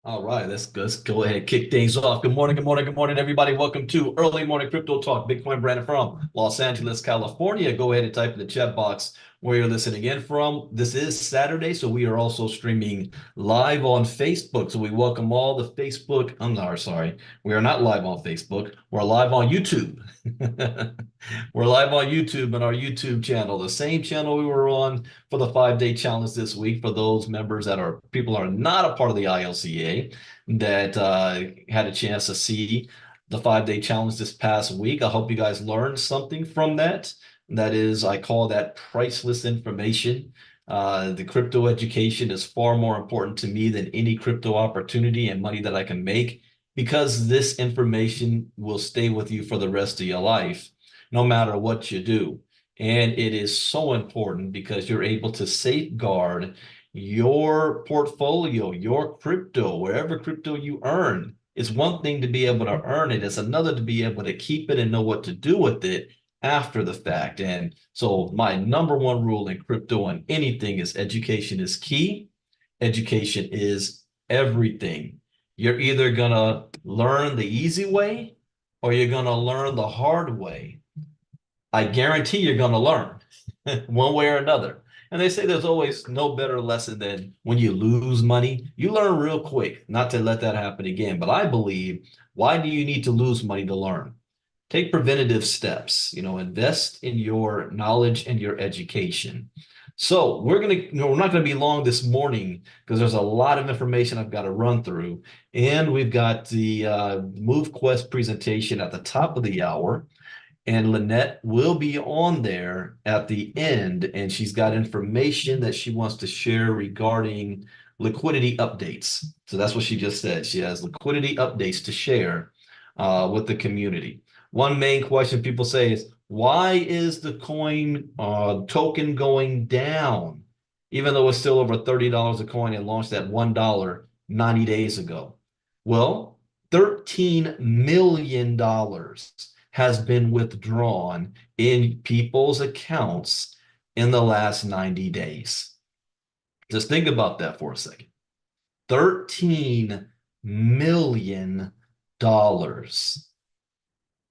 All right, let's go ahead and kick things off. Good morning, good morning, good morning, everybody. Welcome to Early Morning Crypto Talk. Bitcoin Brandon from Los Angeles, California. Go ahead and type in the chat box where you're listening in from. This is Saturday, so we are also streaming live on Facebook. So we welcome all the Facebook. I'm not sorry, we are not live on Facebook. We're live on YouTube. We're live on YouTube and our YouTube channel, the same channel we were on for the 5-day challenge this week. For those members that are people are not a part of the ILCA that had a chance to see the 5-day challenge this past week, I hope you guys learned something from that. That is, I call that priceless information. The crypto education is far more important to me than any crypto opportunity and money that I can make because this information will stay with you for the rest of your life no matter what you do. And it is so important because you're able to safeguard your portfolio, your crypto, wherever crypto you earn. It's one thing to be able to earn it, it's another to be able to keep it and know what to do with it after the fact. And so, my number one rule in crypto and anything is education is key. Education is everything. You're either going to learn the easy way or you're going to learn the hard way. I guarantee you're going to learn one way or another. And they say there's always no better lesson than when you lose money. You learn real quick not to let that happen again. But I believe, why do you need to lose money to learn? Take preventative steps, invest in your knowledge and your education. So we're not gonna be long this morning because there's a lot of information I've got to run through, and we've got the MoveQuest presentation at the top of the hour. And Lynette will be on there at the end, and she's got information that she wants to share regarding liquidity updates. So that's what she just said. She has liquidity updates to share with the community. One main question people say is, why is the coin token going down, even though it's still over $30 a coin and launched at $1 90 days ago? Well, $13 million has been withdrawn in people's accounts in the last 90 days. Just think about that for a second. $13 million.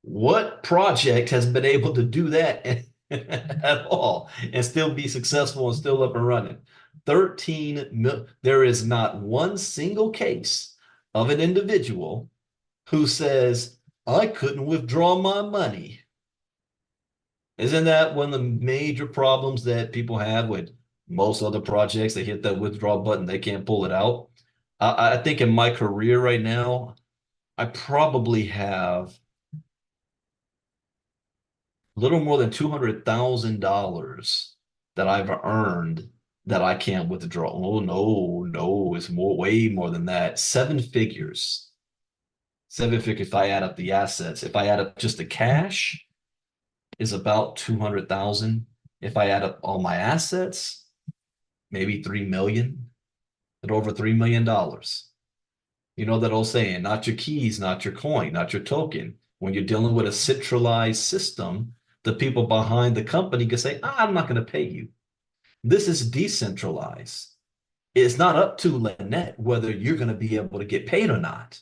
What project has been able to do that at all and still be successful and still up and running? 13 million. There is not one single case of an individual who says, I couldn't withdraw my money. Isn't that one of the major problems that people have with most other projects? They hit that withdraw button, they can't pull it out. I think in my career right now, I probably have a little more than $200,000 that I've earned that I can't withdraw. Oh, no, it's way more than that. Seven figures. Seven figures if I add up the assets. If I add up just the cash, is about 200,000. If I add up all my assets, maybe 3 million, at over $3 million. You know that old saying, not your keys, not your coin, not your token. When you're dealing with a centralized system, the people behind the company can say, I'm not going to pay you. This is decentralized. It's not up to Lynette whether you're going to be able to get paid or not.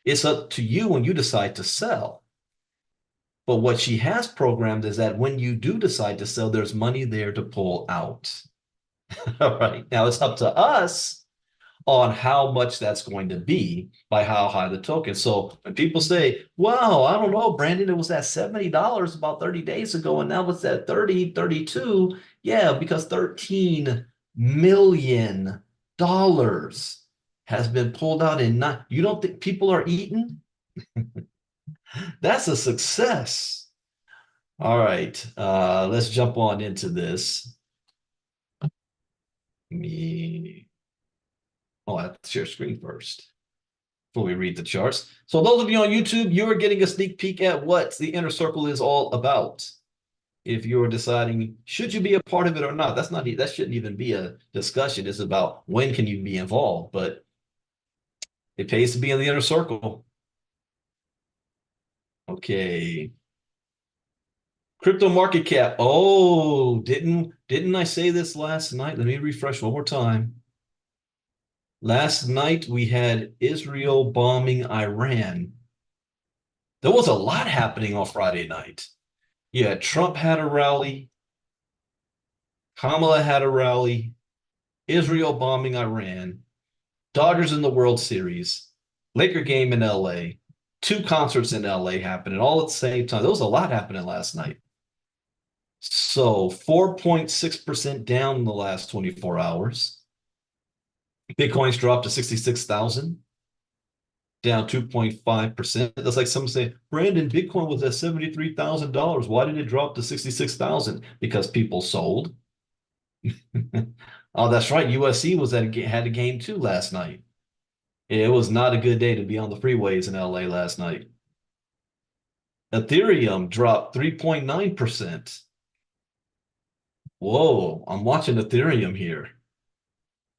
It's up to you when you decide to sell. But what she has programmed is that when you do decide to sell, there's money there to pull out. All right. Now it's up to us on how much that's going to be by how high the token. So when people say, wow, I don't know, Brandon, it was at $70 about 30 days ago, and now it's at 30, 32. Yeah, because $13 million has been pulled out and not, you don't think people are eating? That's a success. All right, let's jump on into this. I have to share screen first before we read the charts. So those of you on YouTube, you are getting a sneak peek at what the inner circle is all about. If you're deciding, should you be a part of it or not, that shouldn't even be a discussion. It's about when can you be involved, but it pays to be in the inner circle. Okay. Crypto market cap. Oh, didn't I say this last night? Let me refresh one more time. Last night we had Israel bombing Iran. There was a lot happening on Friday night. Yeah, Trump had a rally, Kamala had a rally, Israel bombing Iran, Dodgers in the World Series, Laker game in LA, two concerts in LA happening all at the same time. There was a lot happening last night. So 4.6% down in the last 24 hours. Bitcoin's dropped to 66,000, down 2.5%. That's like someone saying, Brandon, Bitcoin was at $73,000. Why did it drop to 66,000? Because people sold. Oh, that's right. USC had a game too last night. It was not a good day to be on the freeways in LA last night. Ethereum dropped 3.9%. Whoa, I'm watching Ethereum here.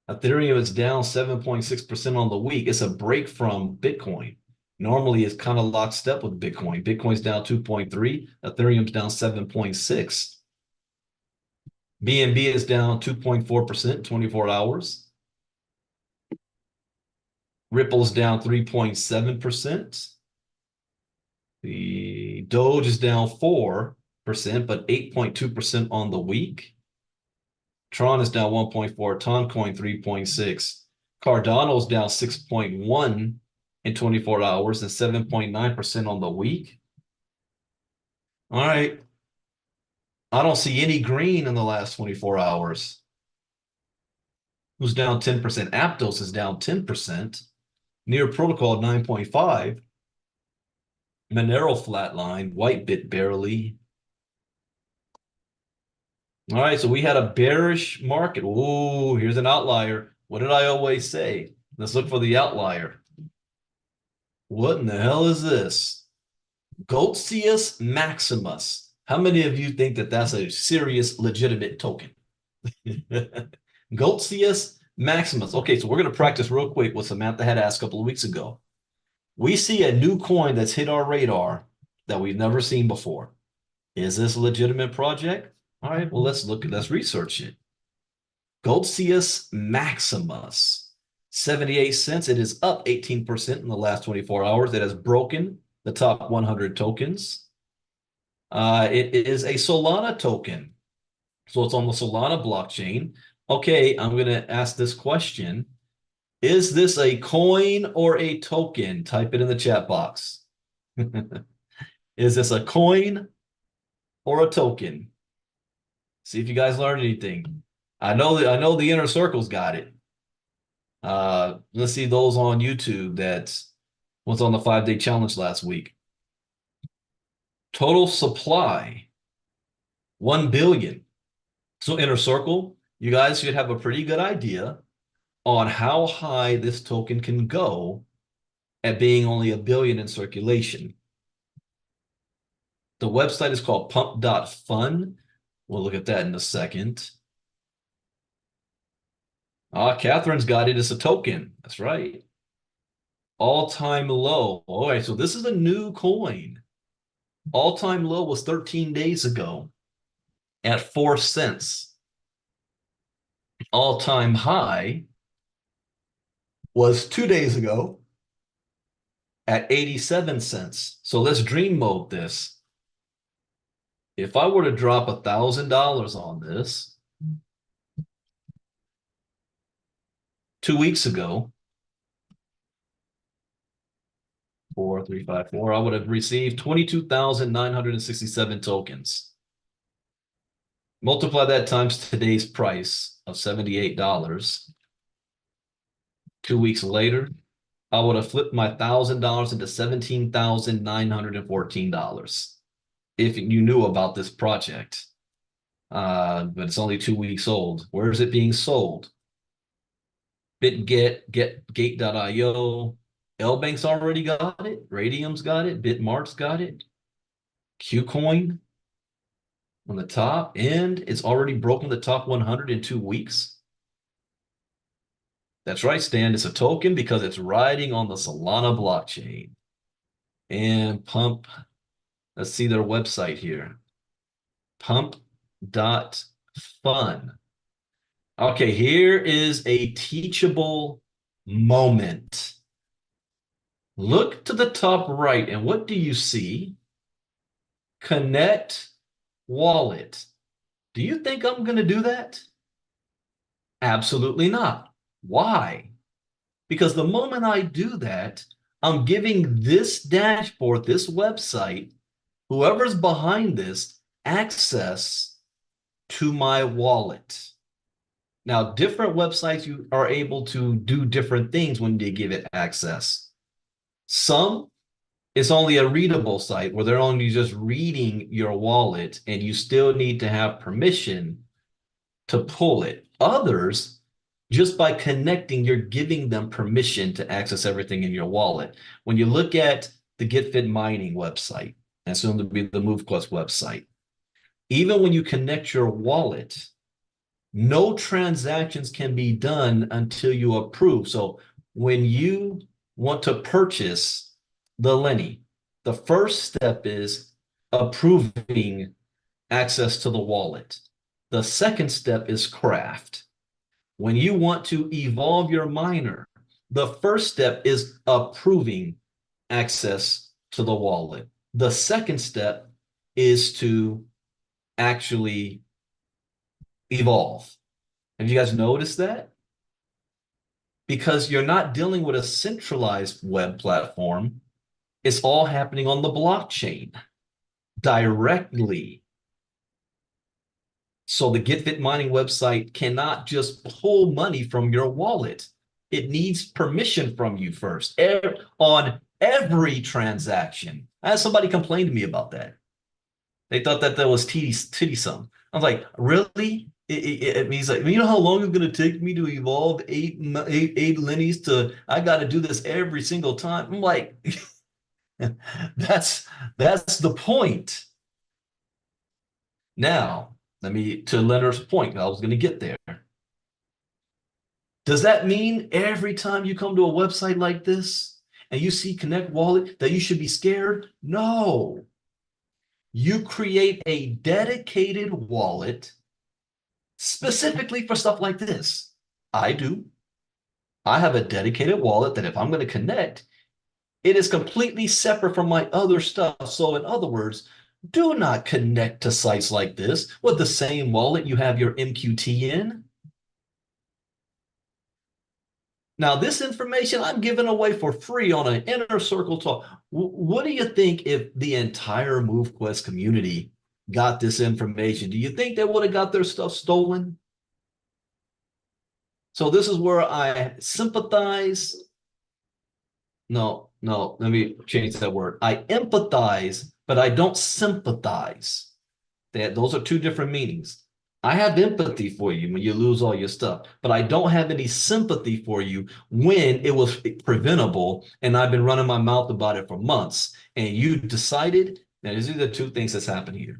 Ethereum is down 7.6% on the week. It's a break from Bitcoin. Normally, it's kind of lockstep with Bitcoin. Bitcoin's down 2.3, Ethereum's down 7.6. BNB is down 2.4% in 24 hours. Ripple's down 3.7%. The Doge is down 4%, but 8.2% on the week. Tron is down 1.4, Toncoin 3.6. Cardano's down 6.1 in 24 hours and 7.9% on the week. All right. I don't see any green in the last 24 hours. Who's down 10%? Aptos is down 10%. Near Protocol 9.5. Monero flatline. Whitebit barely. All right, so we had a bearish market. Ooh, here's an outlier. What did I always say? Let's look for the outlier. What in the hell is this? Goltzius Maximus. How many of you think that that's a serious, legitimate token? Goltzius Maximus. Okay, so we're going to practice real quick what Samantha had asked a couple of weeks ago. We see a new coin that's hit our radar that we've never seen before. Is this a legitimate project? All right, well, let's research it. Goltzius Maximus, 78 cents. It is up 18% in the last 24 hours. It has broken the top 100 tokens. It is a Solana token. So it's on the Solana blockchain. Okay, I'm going to ask this question. Is this a coin or a token? Type it in the chat box. Is this a coin or a token? See if you guys learned anything. I know the inner circle's got it. Let's see those on YouTube that was on the 5-day challenge last week. Total supply, 1 billion. So inner circle, you guys should have a pretty good idea on how high this token can go at being only 1 billion in circulation. The website is called pump.fun. We'll look at that in a second. Catherine's got it. It's a token. That's right. All-time low. All right, so this is a new coin. All-time low was 13 days ago at 4 cents. All-time high was 2 days ago at 87 cents. So let's dream mode this. If I were to drop $1,000 on this 2 weeks ago, 4354, I would have received 22,967 tokens. Multiply that times today's price of $78. 2 weeks later, I would have flipped my $1,000 into $17,914 if you knew about this project. But it's only 2 weeks old. Where is it being sold? BitGet, Gate.io. LBank's already got it. Radium's got it. Bitmart's got it. Qcoin on the top, and it's already broken the top 100 in 2 weeks. That's right, Stan. It's a token because it's riding on the Solana blockchain. And Pump, let's see their website here. Pump.fun. Okay, here is a teachable moment. Look to the top right, and what do you see? Connect wallet. Do you think I'm going to do that? Absolutely not. Why? Because the moment I do that, I'm giving this dashboard, this website, whoever's behind this, access to my wallet. Now, different websites you are able to do different things when they give it access. Some, it's only a readable site where they're only just reading your wallet and you still need to have permission to pull it. Others, just by connecting, you're giving them permission to access everything in your wallet. When you look at the GetFit Mining website, and soon to be the MoveQuest website, even when you connect your wallet, no transactions can be done until you approve. So when you want to purchase the Lenny, the first step is approving access to the wallet. The second step is craft. When you want to evolve your miner, the first step is approving access to the wallet. The second step is to actually evolve. Have you guys noticed that? Because you're not dealing with a centralized web platform. It's all happening on the blockchain directly. So the GetFit Mining website cannot just pull money from your wallet. It needs permission from you first on every transaction. I had somebody complain to me about that. They thought that was titty-some. I was like, really? It means like, you know how long it's going to take me to evolve eight Lennies to, I got to do this every single time. I'm like, that's the point. Now, to Leonard's point, I was going to get there. Does that mean every time you come to a website like this and you see Connect Wallet that you should be scared? No. You create a dedicated wallet specifically for stuff like this. I do. I have a dedicated wallet that if I'm going to connect, it is completely separate from my other stuff. So in other words, do not connect to sites like this with the same wallet you have your MQT in. Now, this information I'm giving away for free on an inner circle talk. What do you think if the entire MoveQuest community got this information? Do you think they would have got their stuff stolen? So this is where I sympathize. No, let me change that word. I empathize, but I don't sympathize. Those are two different meanings. I have empathy for you when you lose all your stuff, but I don't have any sympathy for you when it was preventable and I've been running my mouth about it for months and you decided, now these are the two things that's happened here.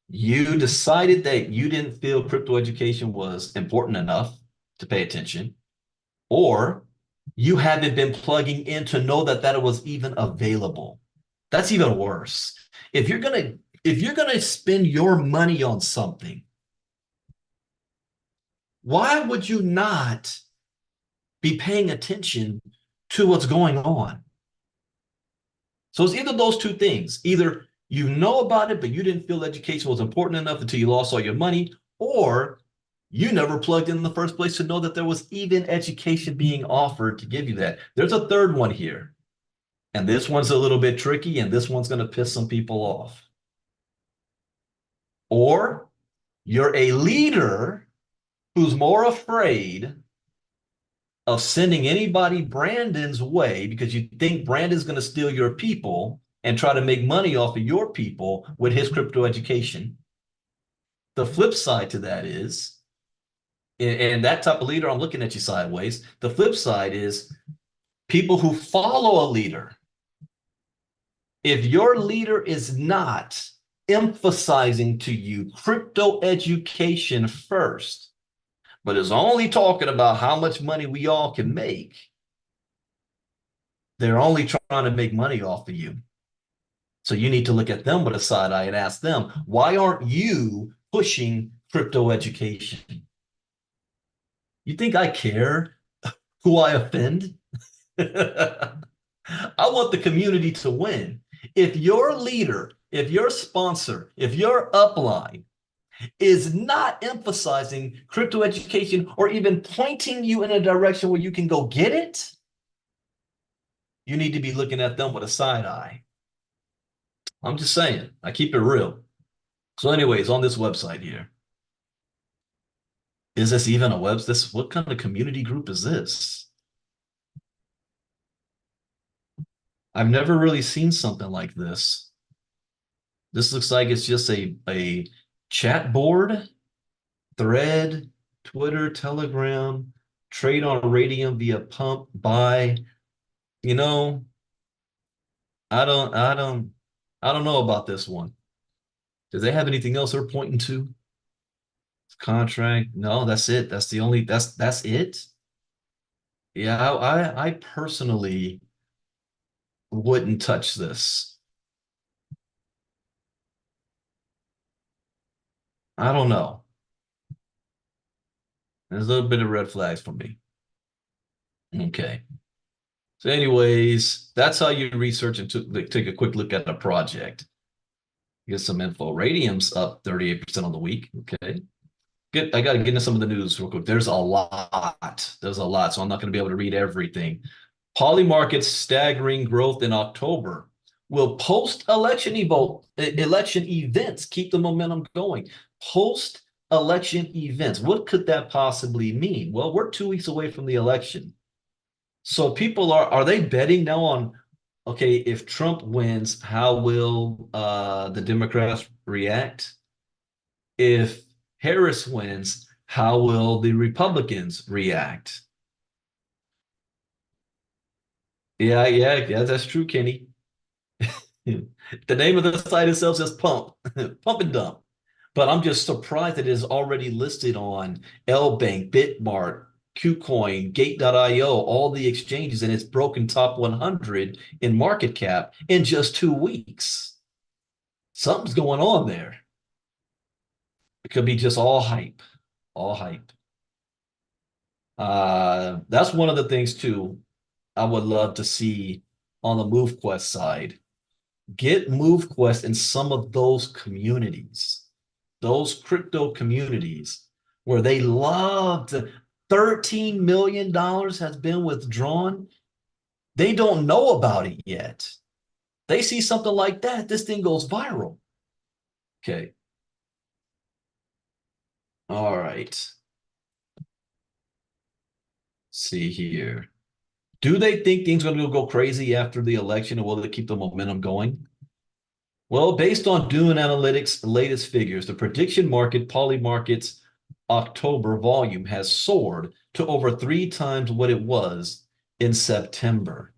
You decided that you didn't feel crypto education was important enough to pay attention, or you haven't been plugging in to know that it was even available. That's even worse. If you're gonna spend your money on something, why would you not be paying attention to what's going on? So it's either those two things. Either you know about it, but you didn't feel education was important enough until you lost all your money, or you never plugged in the first place to know that there was even education being offered to give you that. There's a third one here. And this one's a little bit tricky, and this one's going to piss some people off. Or you're a leader who's more afraid of sending anybody Brandon's way because you think Brandon's going to steal your people and try to make money off of your people with his crypto education. The flip side to that is, and that type of leader, I'm looking at you sideways. The flip side is people who follow a leader. If your leader is not emphasizing to you crypto education first, but is only talking about how much money we all can make, they're only trying to make money off of you. So you need to look at them with a side eye and ask them, why aren't you pushing crypto education? You think I care who I offend. I want the community to win. If your leader, if your sponsor, if your upline is not emphasizing crypto education or even pointing you in a direction where you can go get it, you need to be looking at them with a side eye. I'm just saying, I keep it real. So, anyways, on this website here, is this even a web? This what kind of community group is this? I've never really seen something like this. This looks like it's just a chat board, thread, Twitter, Telegram, trade on Radium via pump, buy. You know, I don't, I don't, I don't know about this one. Do they have anything else they're pointing to? Contract? No, that's it. That's the only, that's it. Yeah, I personally wouldn't touch this. I don't know. There's a little bit of red flags for me. Okay. So, anyways, that's how you research and take a quick look at a project. Get some info. Radium's up 38% on the week. Okay. I got to get into some of the news real quick. There's a lot. There's a lot. So I'm not going to be able to read everything. Polymarket's staggering growth in October. Will post-election election events keep the momentum going? Post-election events. What could that possibly mean? Well, we're 2 weeks away from the election. So people are they betting now on, okay, if Trump wins, how will the Democrats react? If Harris wins, how will the Republicans react? Yeah, that's true, Kenny. The name of the site itself says pump, pump and dump. But I'm just surprised that it is already listed on LBank, Bitmart, KuCoin, Gate.io, all the exchanges, and it's broken top 100 in market cap in just 2 weeks. Something's going on there. It could be just all hype, all hype. That's one of the things too I would love to see on the MoveQuest side. Get MoveQuest in some of those communities, those crypto communities where they love to $13 million has been withdrawn. They don't know about it yet. They see something like that, this thing goes viral. Okay. All right. See here. Do they think things are going to go crazy after the election, or will they keep the momentum going? Well, based on Dune Analytics' latest figures, the prediction market, Polymarket's October volume has soared to over 3 times what it was in September.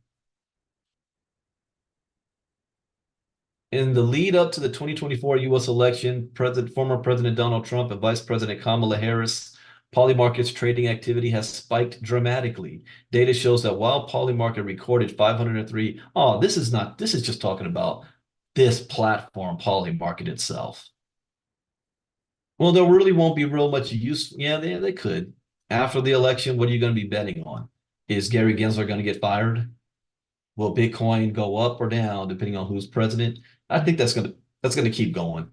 In the lead up to the 2024 U.S. election, former President Donald Trump and Vice President Kamala Harris, Polymarket's trading activity has spiked dramatically. Data shows that while Polymarket recorded 503, this is just talking about this platform, Polymarket itself. Well, there really won't be real much use. Yeah, they could. After the election, what are you going to be betting on? Is Gary Gensler going to get fired? Will Bitcoin go up or down depending on who's president? I think that's going to keep going.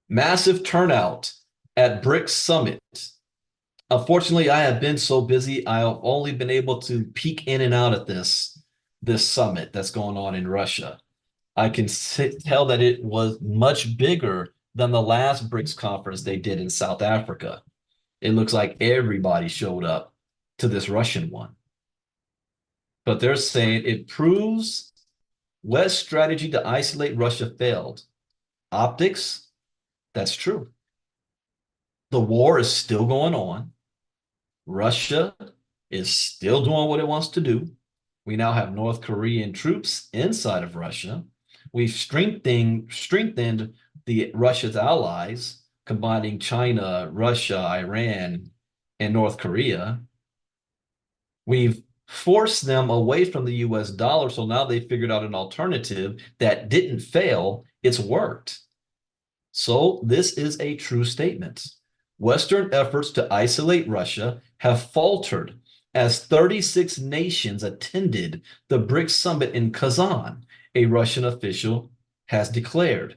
Massive turnout at BRICS Summit. Unfortunately, I have been so busy, I've only been able to peek in and out at this summit that's going on in Russia. I can tell that it was much bigger than the last BRICS conference they did in South Africa. It looks like everybody showed up to this Russian one. But they're saying it proves West's strategy to isolate Russia failed. Optics, that's true. The war is still going on. Russia is still doing what it wants to do. We now have North Korean troops inside of Russia. We've strengthened the Russia's allies, combining China, Russia, Iran, and North Korea. We've forced them away from the US dollar, so now they figured out an alternative that didn't fail. It's worked. So this is a true statement. Western efforts to isolate Russia have faltered as 36 nations attended the BRICS summit in Kazan, a Russian official has declared.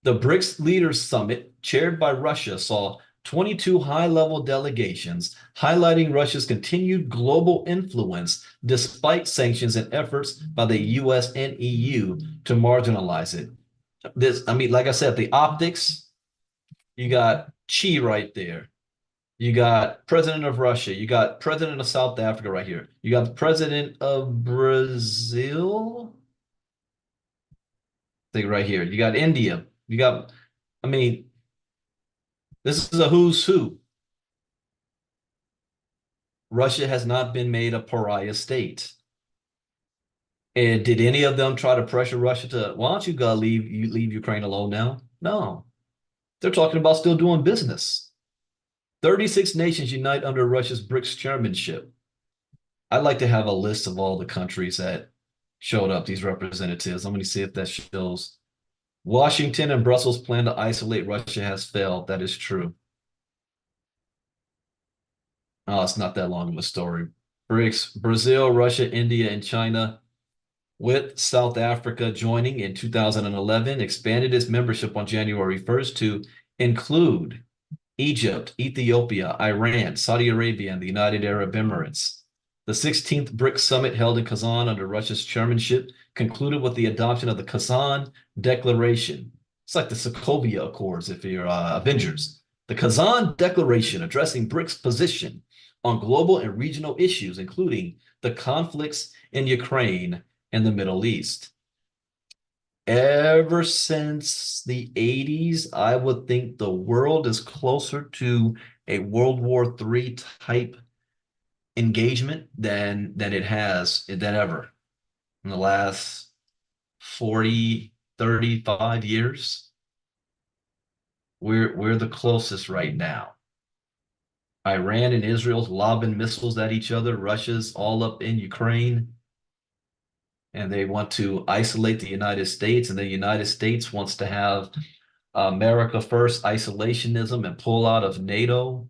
The BRICS Leaders Summit, chaired by Russia, saw 22 high-level delegations, highlighting Russia's continued global influence despite sanctions and efforts by the US and EU to marginalize it. Like I said, the optics, you got Xi right there. You got president of Russia. You got president of South Africa right here. You got the president of Brazil. I think right here. You got India. You got, I mean, this is a who's who. Russia has not been made a pariah state. And did any of them try to pressure Russia to, why don't you go leave Ukraine alone now? No. They're talking about still doing business. 36 nations unite under Russia's BRICS chairmanship. I'd like to have a list of all the countries that showed up, these representatives. I'm going to see if that shows. Washington and Brussels plan to isolate Russia has failed. That is true. Oh, it's not that long of a story. BRICS, Brazil, Russia, India, and China, with South Africa joining in 2011, expanded its membership on January 1st to include Egypt, Ethiopia, Iran, Saudi Arabia, and the United Arab Emirates. The 16th BRICS summit held in Kazan under Russia's chairmanship concluded with the adoption of the Kazan Declaration. It's like the Sokovia Accords if you're Avengers. The Kazan Declaration addressing BRICS' position on global and regional issues, including the conflicts in Ukraine and the Middle East. Ever since the 80s, I would think the world is closer to a World War III type engagement than ever in the last 40, 35 years. We're the closest right now. Iran and Israel's lobbing missiles at each other. Russia's all up in Ukraine. And they want to isolate the United States, and the United States wants to have America first isolationism and pull out of NATO.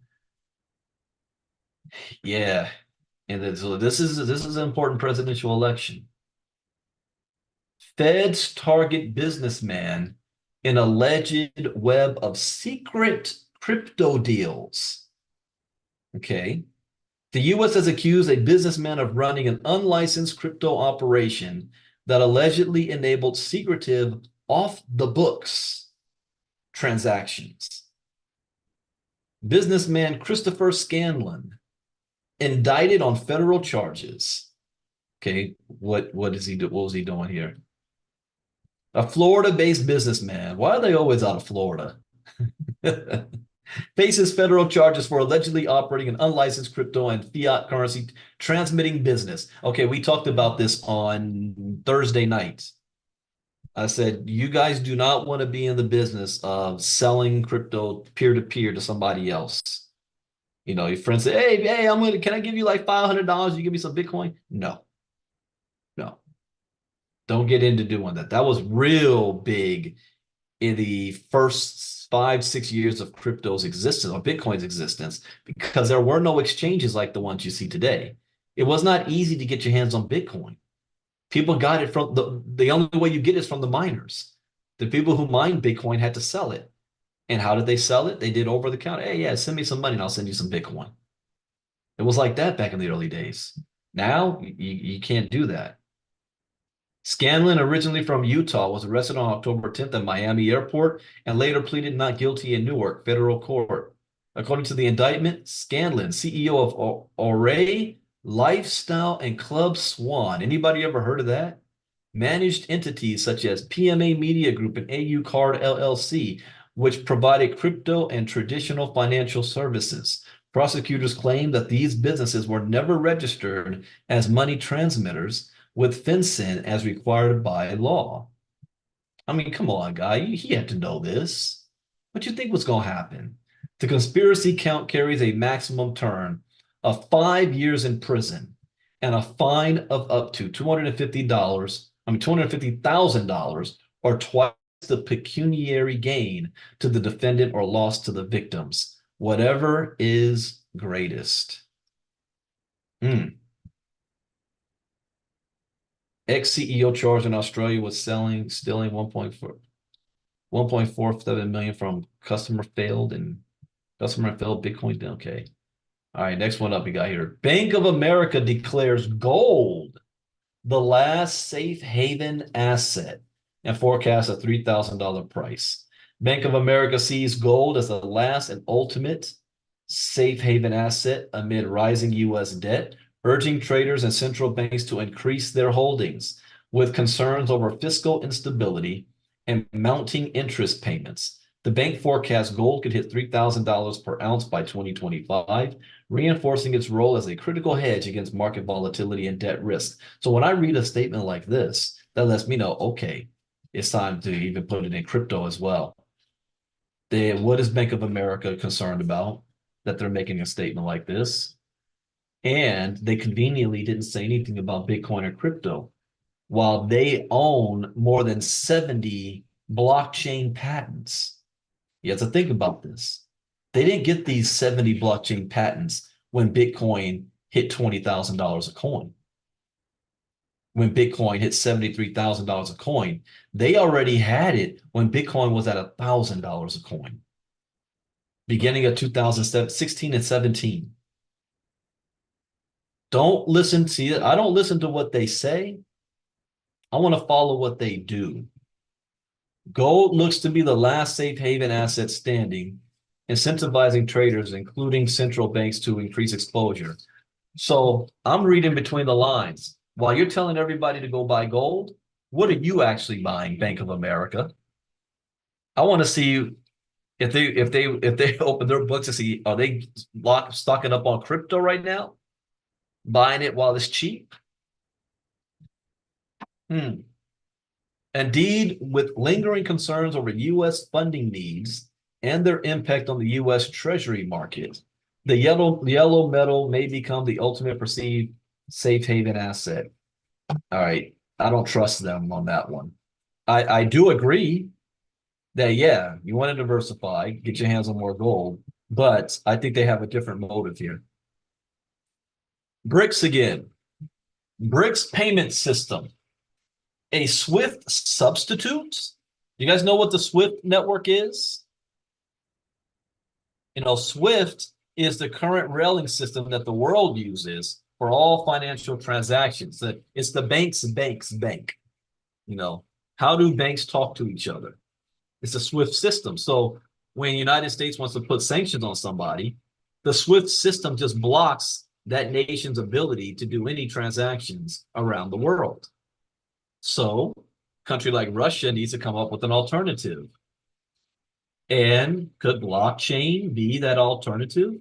Yeah, and so this is an important presidential election. Feds target businessman in alleged web of secret crypto deals. Okay. The U.S. has accused a businessman of running an unlicensed crypto operation that allegedly enabled secretive, off-the-books transactions. Businessman Christopher Scanlon, indicted on federal charges. Okay, what is he do? What was he doing here? A Florida-based businessman. Why are they always out of Florida? Faces federal charges for allegedly operating an unlicensed crypto and fiat currency transmitting business. Okay, we talked about this on Thursday night. I said, you guys do not want to be in the business of selling crypto peer-to-peer to somebody else. You know, your friend say, hey, can I give you like $500? You give me some Bitcoin? No. Don't get into doing that. That was real big in the first 5-6 years of crypto's existence or Bitcoin's existence, because there were no exchanges like the ones you see today. It was not easy to get your hands on Bitcoin. People got it from the only way you get it is from the miners. The people who mined Bitcoin had to sell it. And how did they sell it? They did over the counter. Hey, yeah, send me some money and I'll send you some Bitcoin. It was like that back in the early days. Now you can't do that. Scanlon, originally from Utah, was arrested on October 10th at Miami Airport and later pleaded not guilty in Newark Federal Court. According to the indictment, Scanlon, CEO of Array Lifestyle and Club Swan, anybody ever heard of that? Managed entities such as PMA Media Group and AU Card LLC, which provided crypto and traditional financial services. Prosecutors claim that these businesses were never registered as money transmitters with FinCEN as required by law. I mean, come on, guy. He had to know this. What you think was going to happen? The conspiracy count carries a maximum term of 5 years in prison and a fine of up to $250,000 or twice the pecuniary gain to the defendant or loss to the victims, whatever is greatest. Hmm. Ex-CEO charged in Australia was stealing 1.47 million from customer failed Bitcoin. Okay. All right, next one up we got here. Bank of America declares gold the last safe haven asset and forecasts a $3,000 price. Bank of America sees gold as the last and ultimate safe haven asset amid rising U.S. debt, urging traders and central banks to increase their holdings with concerns over fiscal instability and mounting interest payments. The bank forecasts gold could hit $3,000 per ounce by 2025, reinforcing its role as a critical hedge against market volatility and debt risk. So when I read a statement like this, that lets me know, okay, it's time to even put it in crypto as well. What is Bank of America concerned about that they're making a statement like this? And they conveniently didn't say anything about Bitcoin or crypto, while they own more than 70 blockchain patents. You have to think about this. They didn't get these 70 blockchain patents when Bitcoin hit $20,000 a coin. When Bitcoin hit $73,000 a coin, they already had it when Bitcoin was at $1,000 a coin, beginning of 2016 and 17. Don't listen to it. I don't listen to what they say. I want to follow what they do. Gold looks to be the last safe haven asset standing, incentivizing traders, including central banks, to increase exposure. So I'm reading between the lines. While you're telling everybody to go buy gold, what are you actually buying, Bank of America? I want to see if they open their books to see, are they stocking up on crypto right now, buying it while it's cheap? Hmm. Indeed, with lingering concerns over U.S. funding needs and their impact on the U.S. Treasury market, the yellow metal may become the ultimate perceived safe haven asset. All right, I don't trust them on that one. I do agree that, yeah, you want to diversify, get your hands on more gold, but I think they have a different motive here. BRICS again. BRICS payment system, a SWIFT substitute. You guys know what the SWIFT network is? SWIFT is the current railing system that the world uses for all financial transactions. It's the bank's bank. How do banks talk to each other? It's a SWIFT system. So when the United States wants to put sanctions on somebody, the SWIFT system just blocks that nation's ability to do any transactions around the world. So a country like Russia needs to come up with an alternative. And could blockchain be that alternative?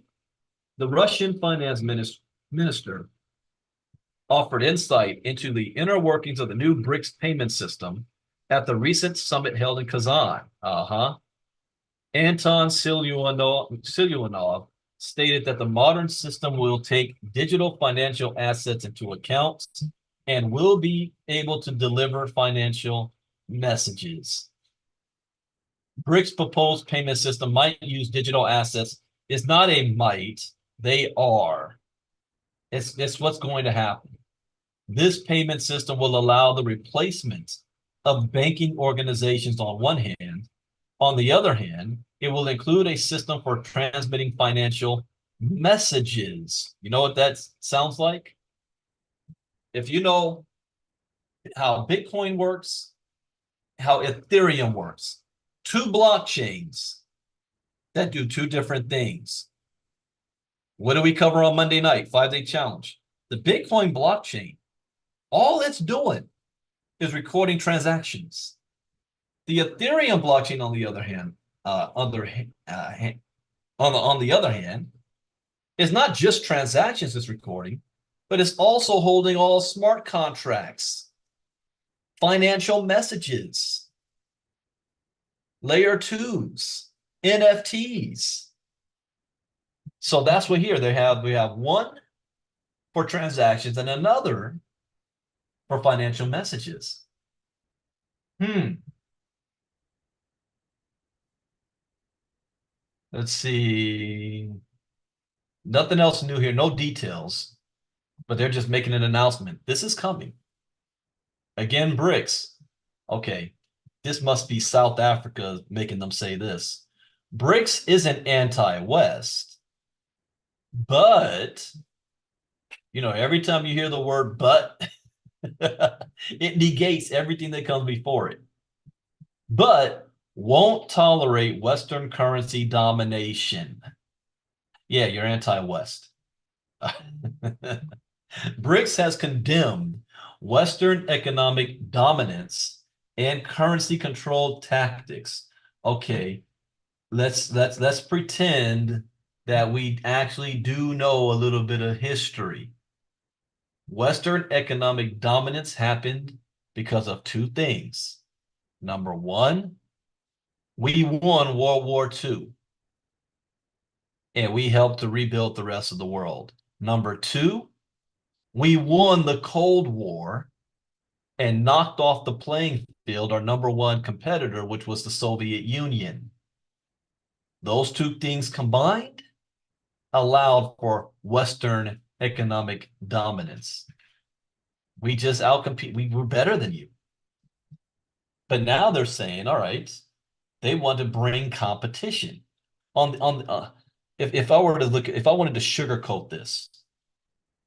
The Russian finance minister offered insight into the inner workings of the new BRICS payment system at the recent summit held in Kazan. Anton Siluanov stated that the modern system will take digital financial assets into account and will be able to deliver financial messages. BRICS proposed payment system might use digital assets. It's not a might, they are. It's what's going to happen. This payment system will allow the replacement of banking organizations on one hand. On the other hand, it will include a system for transmitting financial messages. You know what that sounds like? If you know how Bitcoin works, how Ethereum works, two blockchains that do two different things. What do we cover on Monday night? 5-day challenge. The Bitcoin blockchain, all it's doing is recording transactions. The Ethereum blockchain, on the other hand, on the other hand, is not just transactions it's recording, but it's also holding all smart contracts, financial messages, layer twos, NFTs. So that's what here we have one for transactions and another for financial messages. Let's see. Nothing else new here. No details. but they're just making an announcement. This is coming. Again, BRICS. Okay, this must be South Africa making them say this. BRICS isn't anti-West, but, every time you hear the word but, it negates everything that comes before it. But won't tolerate Western currency domination. Yeah, you're anti-West. BRICS has condemned Western economic dominance and currency control tactics. Okay, let's pretend that we actually do know a little bit of history. Western economic dominance happened because of two things. Number one, we won World War II, and we helped to rebuild the rest of the world. Number two, we won the Cold War and knocked off the playing field our number one competitor, which was the Soviet Union. Those two things combined allowed for Western economic dominance. We just outcompete. We were better than you. But now they're saying, all right, they want to bring competition. If I were to look, if I wanted to sugarcoat this,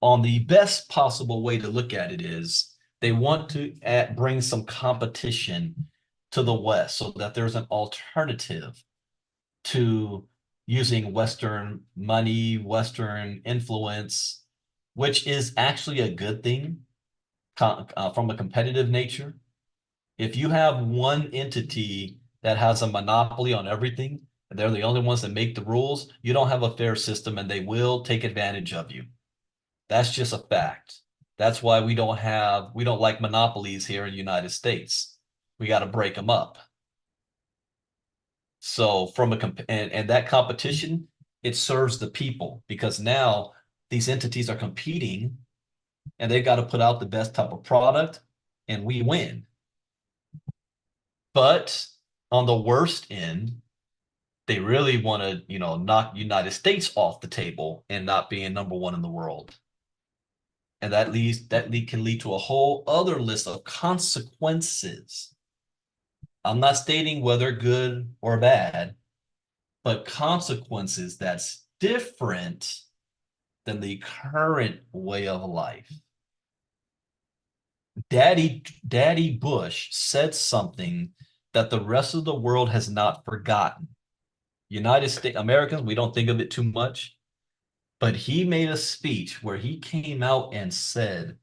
on the best possible way to look at it is they want to bring some competition to the West so that there's an alternative to using Western money, Western influence, which is actually a good thing from a competitive nature. If you have one entity that has a monopoly on everything, and they're the only ones that make the rules, you don't have a fair system and they will take advantage of you. That's just a fact. That's why we don't like monopolies here in the United States. We got to break them up. So and that competition, it serves the people because now these entities are competing and they've got to put out the best type of product and we win. But on the worst end, they really want to, knock United States off the table and not being number one in the world. And can lead to a whole other list of consequences. I'm not stating whether good or bad, but consequences that's different than the current way of life. Daddy Bush said something that the rest of the world has not forgotten. United States Americans, we don't think of it too much, but he made a speech where he came out and said,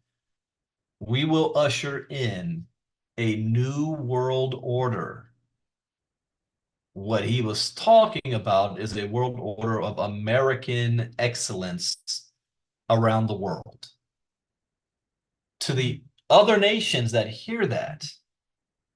we will usher in a new world order. What he was talking about is a world order of American excellence around the world. To the other nations that hear that,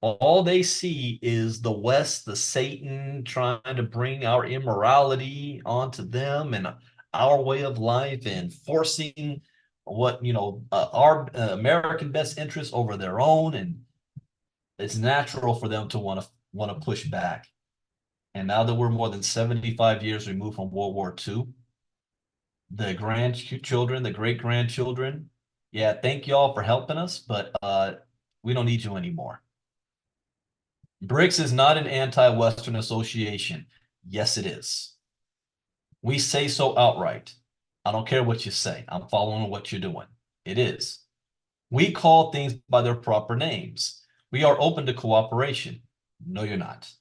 all they see is the West, the Satan trying to bring our immorality onto them and our way of life and forcing our American best interests over their own. And it's natural for them to want to push back. And now that we're more than 75 years removed from World War II, the grandchildren, the great grandchildren, yeah, thank y'all for helping us, but we don't need you anymore. BRICS is not an anti-Western association. Yes, it is. We say so outright. I don't care what you say. I'm following what you're doing. It is. We call things by their proper names. We are open to cooperation. No, you're not.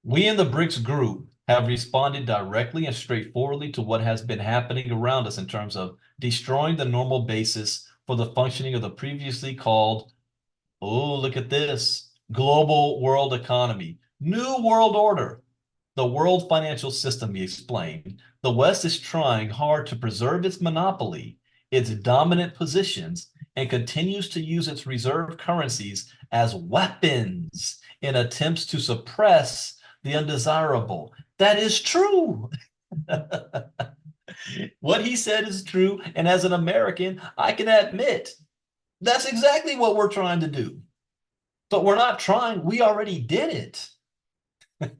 We in the BRICS group have responded directly and straightforwardly to what has been happening around us in terms of destroying the normal basis for the functioning of the previously called, oh, look at this, global world economy, new world order, the world financial system, he explained. The West is trying hard to preserve its monopoly, its dominant positions, and continues to use its reserve currencies as weapons in attempts to suppress the undesirable. That is true. What he said is true. And as an American, I can admit that's exactly what we're trying to do. But we're not trying. We already did it.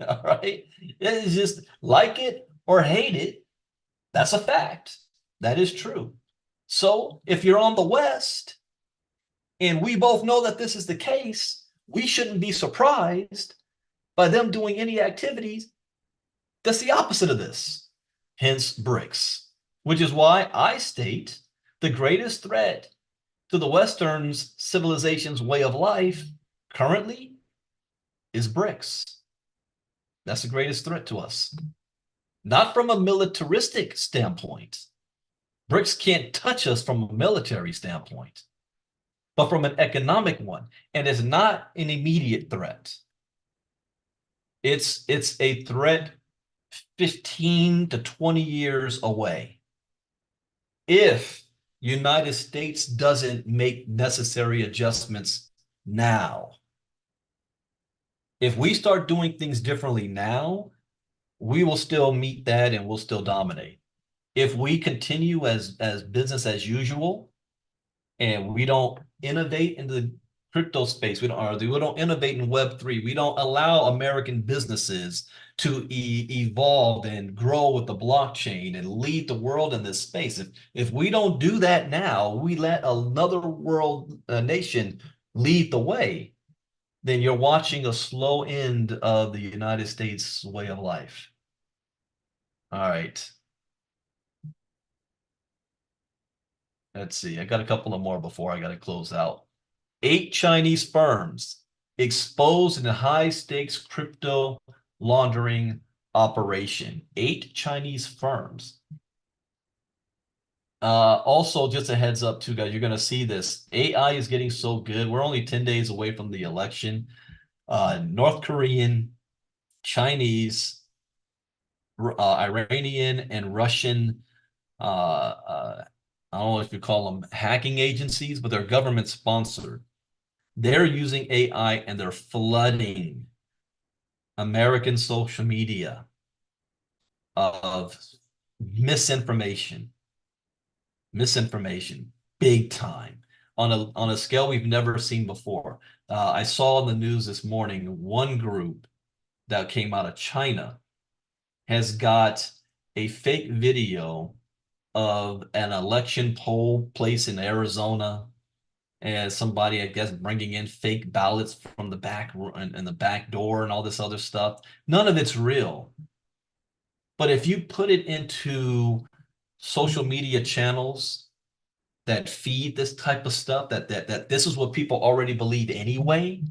All right. It's just like it or hate it. That's a fact. That is true. So if you're on the West, and we both know that this is the case, we shouldn't be surprised by them doing any activities that's the opposite of this. Hence BRICS, which is why I state the greatest threat to the Western's civilization's way of life currently is BRICS. That's the greatest threat to us. Not from a militaristic standpoint. BRICS can't touch us from a military standpoint, but from an economic one. And it's not an immediate threat. It's a threat 15 to 20 years away. If United States doesn't make necessary adjustments now. If we start doing things differently now, we will still meet that and we'll still dominate. If we continue as business as usual and we don't innovate in the crypto space, we don't innovate in Web3, we don't allow American businesses to evolve and grow with the blockchain and lead the world in this space. If we don't do that now, we let another world nation lead the way, then you're watching a slow end of the United States way of life. All right. Let's see. I got a couple of more before I got to close out. 8 Chinese firms exposed in a high-stakes crypto laundering operation. 8 Chinese firms. Also, just a heads up too, guys, you're going to see this. AI is getting so good. We're only 10 days away from the election. North Korean, Chinese, Iranian, and Russian, I don't know if you call them hacking agencies, but they're government sponsored. They're using AI and they're flooding American social media of misinformation, big time on a scale we've never seen before. I saw in the news this morning, one group that came out of China has got a fake video of an election poll place in Arizona, as somebody, I guess, bringing in fake ballots from the back and the back door and all this other stuff. None of it's real. But if you put it into social media channels that feed this type of stuff, that this is what people already believe anyway,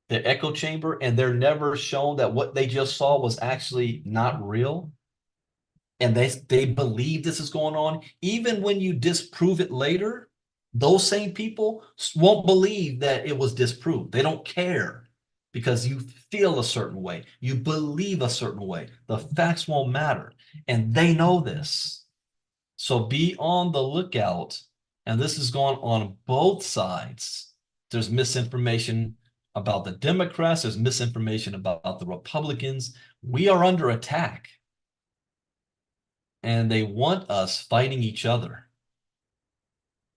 the echo chamber, and they're never shown that what they just saw was actually not real, and they believe this is going on, even when you disprove it later, those same people won't believe that it was disproved. They don't care because you feel a certain way. You believe a certain way. The facts won't matter. And they know this. So be on the lookout. And this is going on both sides. There's misinformation about the Democrats. There's misinformation about the Republicans. We are under attack. And they want us fighting each other,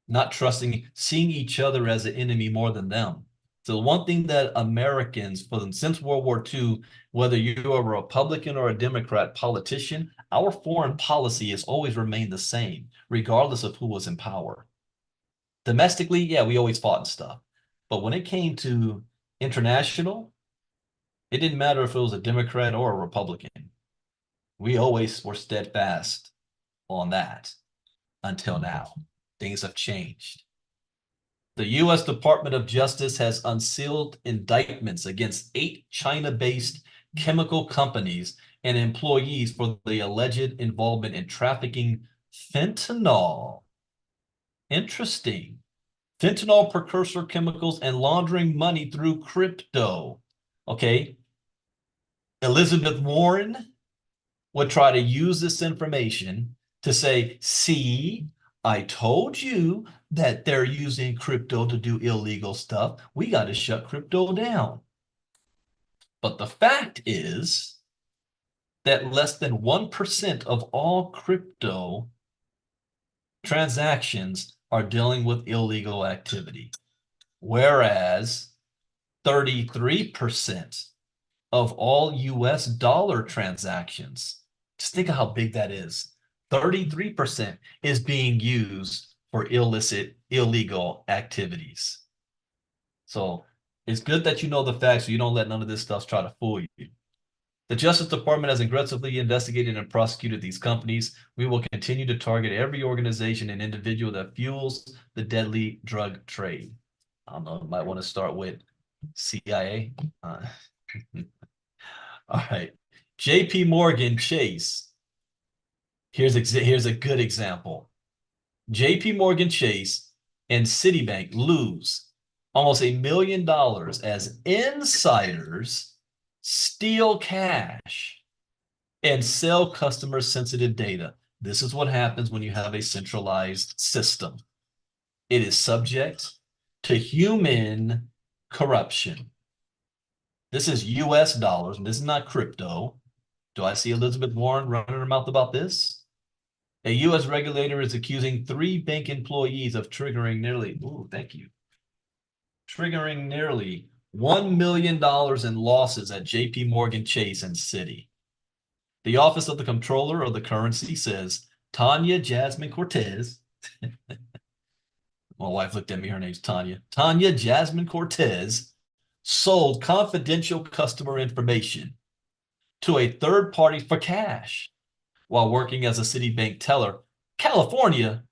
not trusting, seeing each other as an enemy more than them. So one thing that Americans, since World War II, whether you're a Republican or a Democrat politician, our foreign policy has always remained the same, regardless of who was in power. Domestically, yeah, we always fought and stuff. But when it came to international, it didn't matter if it was a Democrat or a Republican. We always were steadfast on that until now. Things have changed. The U.S. Department of Justice has unsealed indictments against 8 China-based chemical companies and employees for the alleged involvement in trafficking fentanyl. Interesting. Fentanyl precursor chemicals and laundering money through crypto. Okay. Elizabeth Warren would try to use this information to say, see, I told you that they're using crypto to do illegal stuff. We got to shut crypto down. But the fact is that less than 1% of all crypto transactions are dealing with illegal activity, whereas 33% of all US dollar transactions, just think of how big that is. 33% is being used for illegal activities. So it's good that you know the facts so you don't let none of this stuff try to fool you. The Justice Department has aggressively investigated and prosecuted these companies. We will continue to target every organization and individual that fuels the deadly drug trade. I don't know, might want to start with CIA. All right. JP Morgan Chase. Here's a good example. JP Morgan Chase and Citibank lose almost $1 million as insiders steal cash and sell customer sensitive data. This is what happens when you have a centralized system. It is subject to human corruption. This is US dollars, and this is not crypto. Do I see Elizabeth Warren running her mouth about this? A U.S. regulator is accusing 3 bank employees of triggering nearly $1 million in losses at JP Morgan Chase and Citi. The Office of the Comptroller of the Currency says Tanya Jasmine Cortez, my wife looked at me, her name's Tanya. Tanya Jasmine Cortez sold confidential customer information to a third party for cash while working as a Citibank teller. California,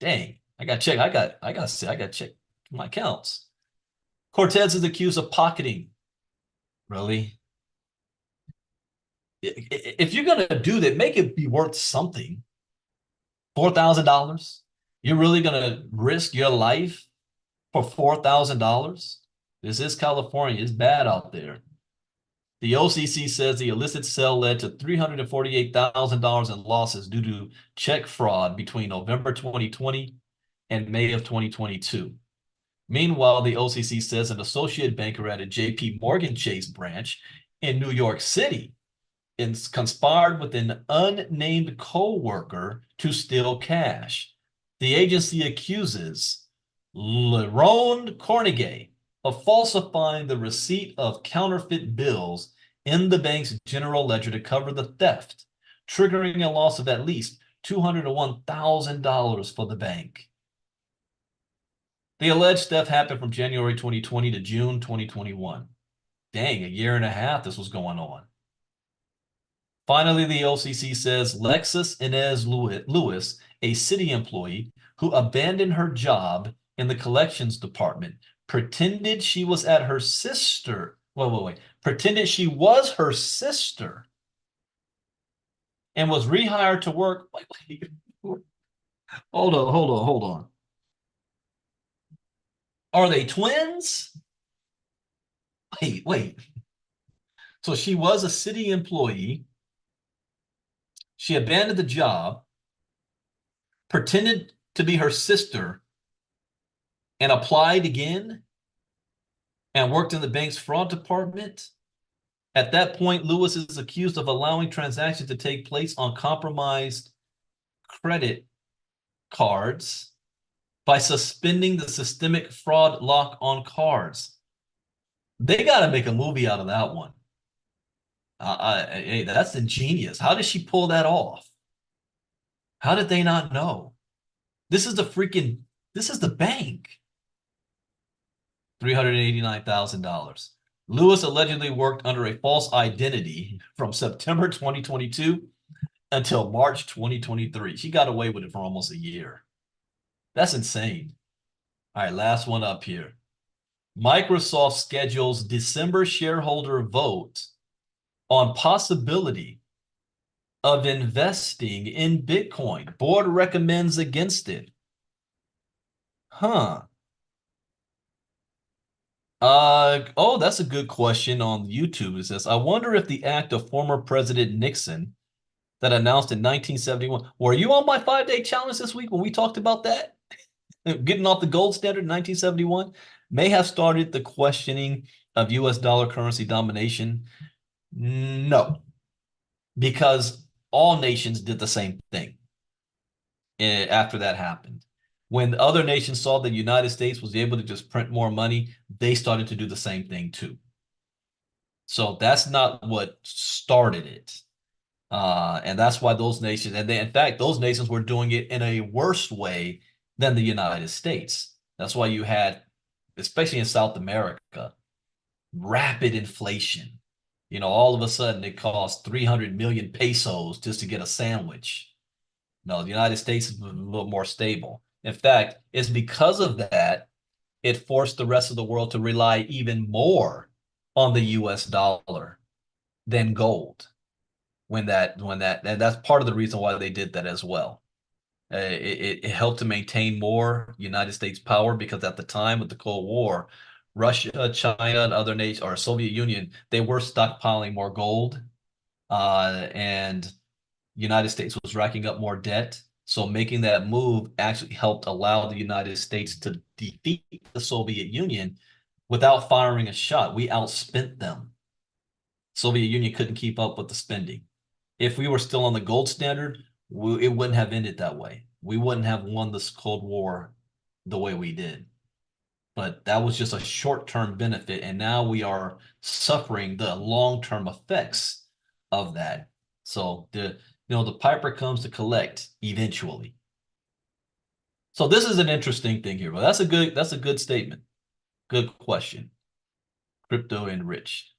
dang, I got to check my accounts. Cortez is accused of pocketing. Really? If you're going to do that, make it be worth something. $4,000? You're really going to risk your life for $4,000? This is California. It's bad out there. The OCC says the illicit sale led to $348,000 in losses due to check fraud between November 2020 and May of 2022. Meanwhile, the OCC says an associate banker at a JP Morgan Chase branch in New York City conspired with an unnamed co-worker to steal cash. The agency accuses Lerone Cornegay of falsifying the receipt of counterfeit bills in the bank's general ledger to cover the theft, triggering a loss of at least $201,000 for the bank. The alleged theft happened from January 2020 to June 2021. Dang, a year and a half this was going on. Finally, the OCC says Lexus Inez Lewis, a Citi employee who abandoned her job in the collections department, pretended she was at her sister. Pretended she was her sister and was rehired to work. Hold on. Are they twins? Wait. So she was a Citi employee. She abandoned the job, pretended to be her sister, and applied again and worked in the bank's fraud department. At that point, Lewis is accused of allowing transactions to take place on compromised credit cards by suspending the systemic fraud lock on cards. They got to make a movie out of that one. Hey, that's ingenious. How did she pull that off? How did they not know? This is the bank. $389,000. Lewis allegedly worked under a false identity from September 2022 until March 2023. She got away with it for almost a year. That's insane. All right, last one up here. Microsoft schedules December shareholder vote on possibility of investing in Bitcoin. Board recommends against it. That's a good question on YouTube. It says, I wonder if the act of former President Nixon that announced in 1971, were you on my 5-day challenge this week when we talked about that? Getting off the gold standard in 1971 may have started the questioning of US dollar currency domination. No, because all nations did the same thing after that happened. When other nations saw the United States was able to just print more money, they started to do the same thing too. So that's not what started it. And that's why those nations, and they, in fact, those nations were doing it in a worse way than the United States. That's why you had, especially in South America, rapid inflation. All of a sudden it costs 300 million pesos just to get a sandwich. No, the United States is a little more stable. In fact, it's because of that it forced the rest of the world to rely even more on the US dollar than gold. That's part of the reason why they did that as well. It helped to maintain more United States power because at the time of the Cold War, Russia, China, and other nations, or Soviet Union, they were stockpiling more gold, and United States was racking up more debt. So making that move actually helped allow the United States to defeat the Soviet Union without firing a shot. We outspent them. Soviet Union couldn't keep up with the spending. If we were still on the gold standard, it wouldn't have ended that way. We wouldn't have won this Cold War the way we did. But that was just a short-term benefit, and now we are suffering the long-term effects of that. So the piper comes to collect eventually. So this is an interesting thing here, but that's a good statement. Good question. Crypto enriched.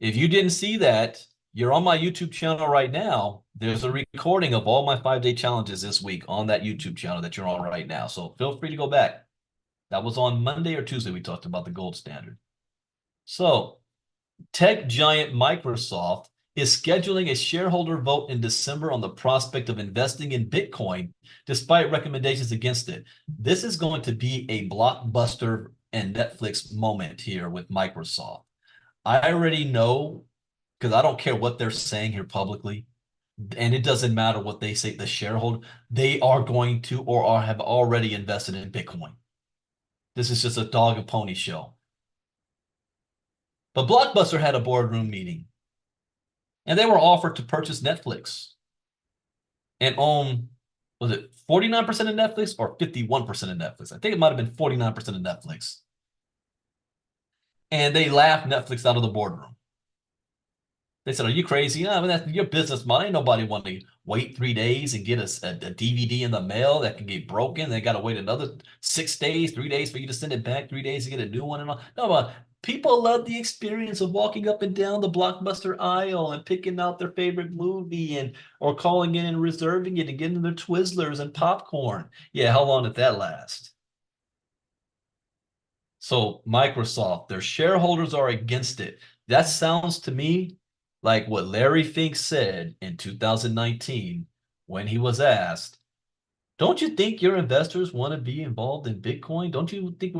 If you didn't see that, you're on my YouTube channel right now. There's a recording of all my 5-day challenges this week on that YouTube channel that you're on right now. So feel free to go back. That was on Monday or Tuesday. We talked about the gold standard. So tech giant Microsoft is scheduling a shareholder vote in December on the prospect of investing in Bitcoin, despite recommendations against it. This is going to be a blockbuster and Netflix moment here with Microsoft. I already know, because I don't care what they're saying here publicly, and it doesn't matter what they say, the shareholder, they are going to or have already invested in Bitcoin. This is just a dog and pony show. But Blockbuster had a boardroom meeting, and they were offered to purchase Netflix and own, was it 49% of Netflix or 51% of Netflix? I think it might have been 49% of Netflix. And they laughed Netflix out of the boardroom. They said, "Are you crazy? Yeah, I mean, that's your business model. Ain't nobody want to wait 3 days and get a DVD in the mail that can get broken. They got to wait another 6 days, 3 days for you to send it back, 3 days to get a new one and all." No, but people love the experience of walking up and down the Blockbuster aisle and picking out their favorite movie and or calling in and reserving it and getting their Twizzlers and popcorn. Yeah, how long did that last? So Microsoft, their shareholders are against it. That sounds to me like what Larry Fink said in 2019 when he was asked, "Don't you think your investors want to be involved in Bitcoin? Don't you think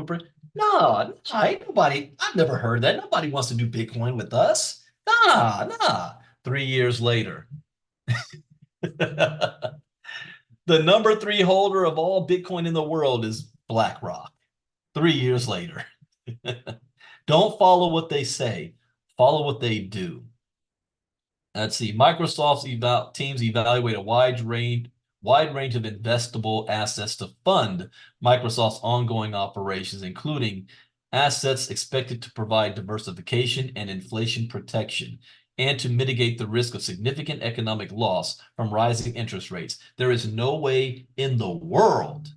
No, ain't nobody, I've never heard that. Nobody wants to do Bitcoin with us. Nah. 3 years later, the number three holder of all Bitcoin in the world is BlackRock. 3 years later. Don't follow what they say, follow what they do. Let's see. Microsoft's teams evaluate a wide range of investable assets to fund Microsoft's ongoing operations, including assets expected to provide diversification and inflation protection, and to mitigate the risk of significant economic loss from rising interest rates. There is no way in the world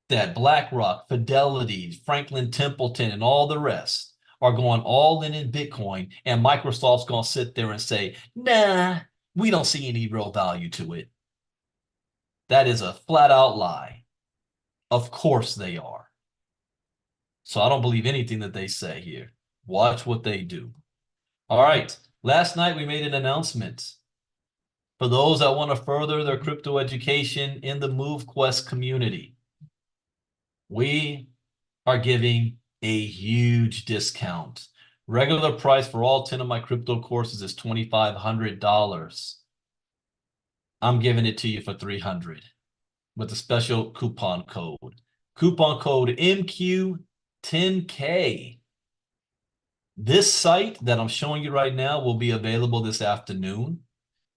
that BlackRock, Fidelity, Franklin Templeton, and all the rest are going all in Bitcoin, and Microsoft's going to sit there and say, "Nah, we don't see any real value to it." That is a flat out lie. Of course they are. So I don't believe anything that they say here. Watch what they do. All right. Last night we made an announcement for those that want to further their crypto education in the MoveQuest community. We are giving a huge discount. Regular price for all 10 of my crypto courses is $2,500. I'm giving it to you for $300 with a special coupon code. Coupon code MQ10K. This site that I'm showing you right now will be available this afternoon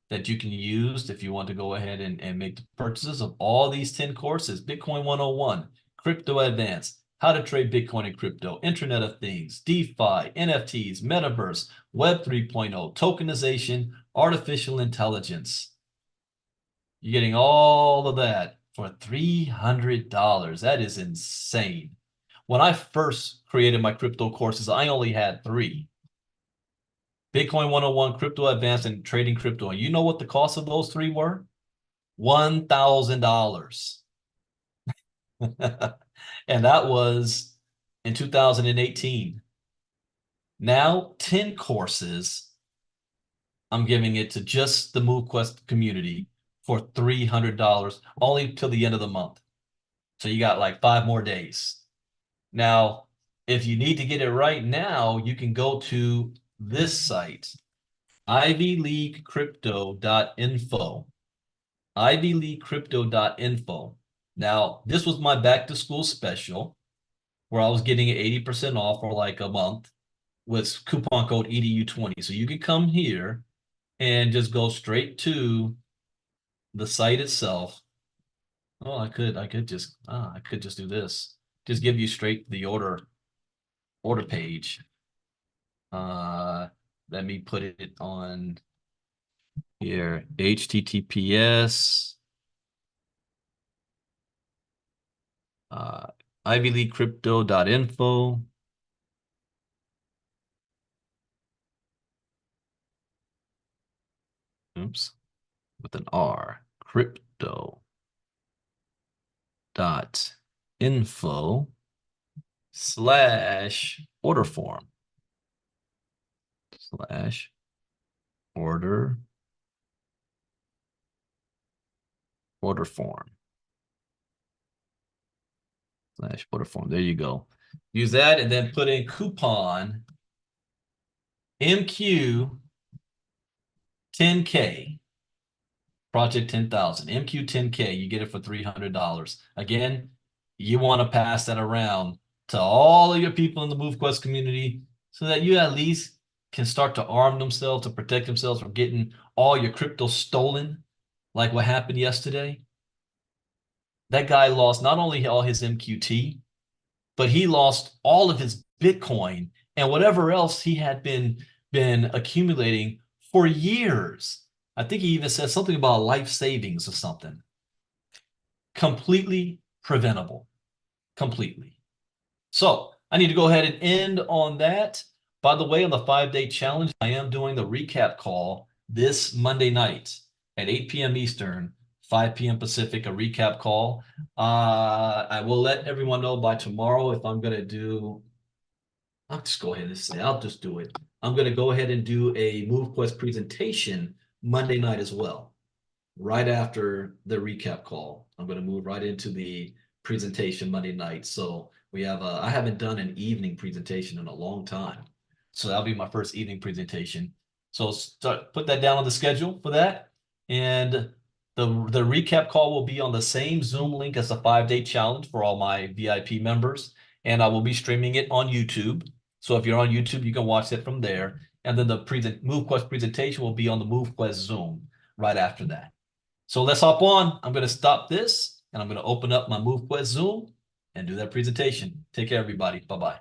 that you can use if you want to go ahead and make the purchases of all these 10 courses. Bitcoin 101, Crypto Advanced, how to trade Bitcoin and crypto, Internet of Things, DeFi, NFTs, Metaverse, Web 3.0, tokenization, artificial intelligence. You're getting all of that for $300. That is insane. When I first created my crypto courses, I only had 3. Bitcoin 101, Crypto Advanced, and Trading Crypto. And you know what the cost of those 3 were? $1,000. And that was in 2018. Now, 10 courses, I'm giving it to just the MoveQuest community for $300, only till the end of the month. So you got like 5 more days. Now, if you need to get it right now, you can go to this site, ivyleaguecrypto.info. ivyleaguecrypto.info. Now, this was my back to school special where I was getting it 80% off for like a month with coupon code EDU20. So you can come here and just go straight to the site itself. Oh, I could just do this. Just give you straight the order page. Let me put it on here. HTTPS ivyleaguecrypto.info. Oops, with an R. Crypto.info/order form. /order form. /order form. There you go. Use that and then put in coupon MQ10K. Project 10,000. MQ10K. You get it for $300. Again, you want to pass that around to all of your people in the MoveQuest community so that you at least can start to arm themselves to protect themselves from getting all your crypto stolen, like what happened yesterday. That guy lost not only all his MQT, but he lost all of his Bitcoin and whatever else he had been accumulating for years. I think he even said something about life savings or something. Completely preventable. Completely. So I need to go ahead and end on that. By the way, on the 5-day challenge, I am doing the recap call this Monday night at 8 p.m. Eastern, 5 p.m. Pacific, a recap call. I will let everyone know by tomorrow if I'm going to do, I'll just go ahead and say, I'll just do it. I'm going to go ahead and do a MoveQuest presentation Monday night as well, right after the recap call. I'm going to move right into the presentation Monday night. So we have, I haven't done an evening presentation in a long time. So that'll be my first evening presentation. So put that down on the schedule for that. And the recap call will be on the same Zoom link as the 5-day challenge for all my VIP members. And I will be streaming it on YouTube. So if you're on YouTube, you can watch it from there. And then the MoveQuest presentation will be on the MoveQuest Zoom right after that. So let's hop on. I'm going to stop this and I'm going to open up my MoveQuest Zoom and do that presentation. Take care, everybody. Bye-bye.